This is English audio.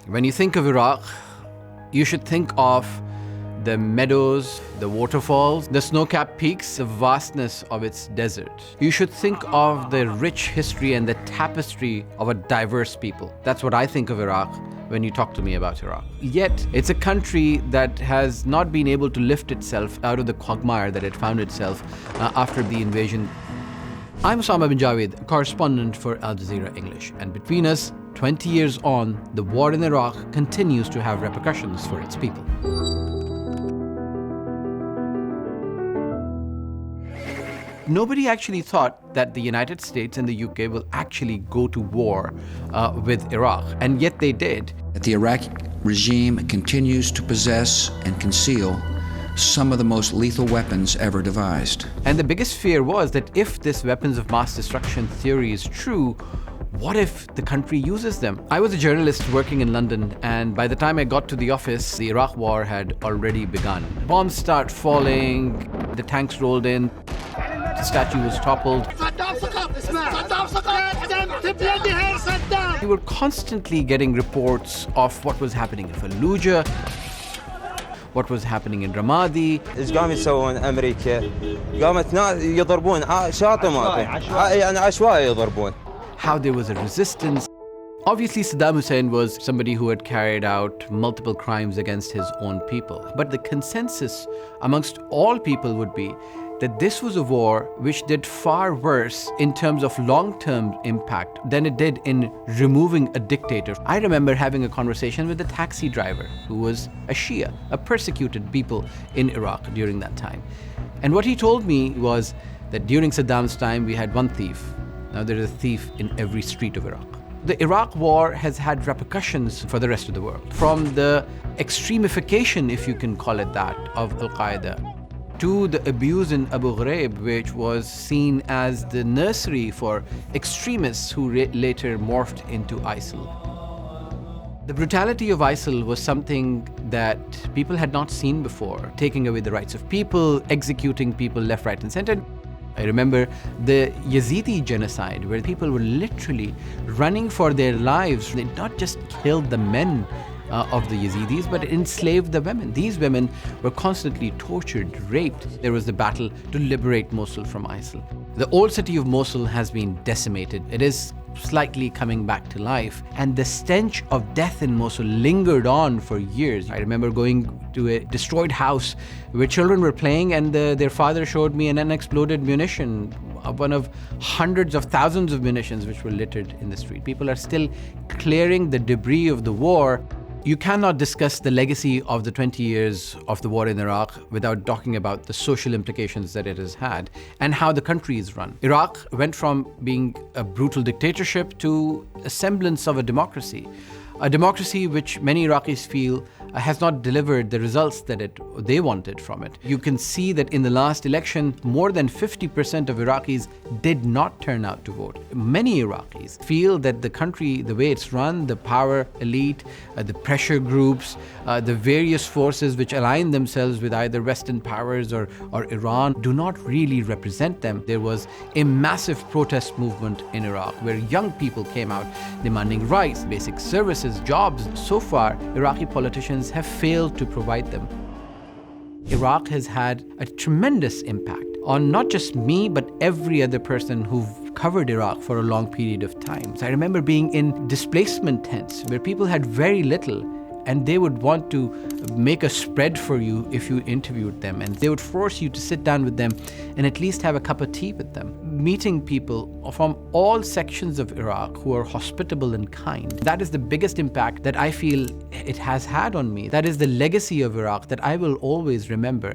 When you think of Iraq, you should think of the meadows, the waterfalls, the snow-capped peaks, the vastness of its desert. You should think of the rich history and the tapestry of a diverse people. That's what I think of Iraq when you talk to me about Iraq. Yet, it's a country that has not been able to lift itself out of the quagmire that it found itself after the invasion. I'm Osama Bin Javaid, a correspondent for Al Jazeera English, and between us, 20 years on, the war in Iraq continues to have repercussions for its people. Nobody actually thought that the United States and the UK will actually go to war with Iraq, and yet they did. The Iraqi regime continues to possess and conceal some of the most lethal weapons ever devised. And the biggest fear was that if this weapons of mass destruction theory is true, what if the country uses them? I was a journalist working in London, and by the time I got to the office, the Iraq war had already begun. Bombs start falling, the tanks rolled in, the statue was toppled. We were constantly getting reports of what was happening in Fallujah, what was happening in Ramadi. ايش قام يسوون امريكا؟ قامت يضربون شاطئ يعني عشوائي يضربون. How there was a resistance. Obviously, Saddam Hussein was somebody who had carried out multiple crimes against his own people. But the consensus amongst all people would be that this was a war which did far worse in terms of long-term impact than it did in removing a dictator. I remember having a conversation with a taxi driver who was a Shia, a persecuted people in Iraq during that time. And what he told me was that during Saddam's time, we had one thief. Now there is a thief in every street of Iraq. The Iraq war has had repercussions for the rest of the world. From the extremification, if you can call it that, of Al-Qaeda, to the abuse in Abu Ghraib, which was seen as the nursery for extremists who later morphed into ISIL. The brutality of ISIL was something that people had not seen before, taking away the rights of people, executing people left, right, and center. I remember the Yazidi genocide, where people were literally running for their lives. They not just killed the men of the Yazidis, but enslaved the women. These women were constantly tortured, raped. There was the battle to liberate Mosul from ISIL. The old city of Mosul has been decimated. It is slightly coming back to life, and the stench of death in Mosul lingered on for years. I remember going to a destroyed house where children were playing, and their father showed me an unexploded munition, one of hundreds of thousands of munitions which were littered in the street. People are still clearing the debris of the war. You cannot discuss the legacy of the 20 years of the war in Iraq without talking about the social implications that it has had and how the country is run. Iraq went from being a brutal dictatorship to a semblance of a democracy which many Iraqis feel has not delivered the results that they wanted from it. You can see that in the last election, more than 50% of Iraqis did not turn out to vote. Many Iraqis feel that the country, the way it's run, the power elite, the pressure groups, the various forces which align themselves with either Western powers or Iran do not really represent them. There was a massive protest movement in Iraq where young people came out demanding rights, basic services, jobs. So far, Iraqi politicians have failed to provide them. Iraq has had a tremendous impact on not just me, but every other person who've covered Iraq for a long period of time. So I remember being in displacement tents where people had very little, and they would want to make a spread for you if you interviewed them, and they would force you to sit down with them and at least have a cup of tea with them. Meeting people from all sections of Iraq who are hospitable and kind. That is the biggest impact that I feel it has had on me. That is the legacy of Iraq that I will always remember.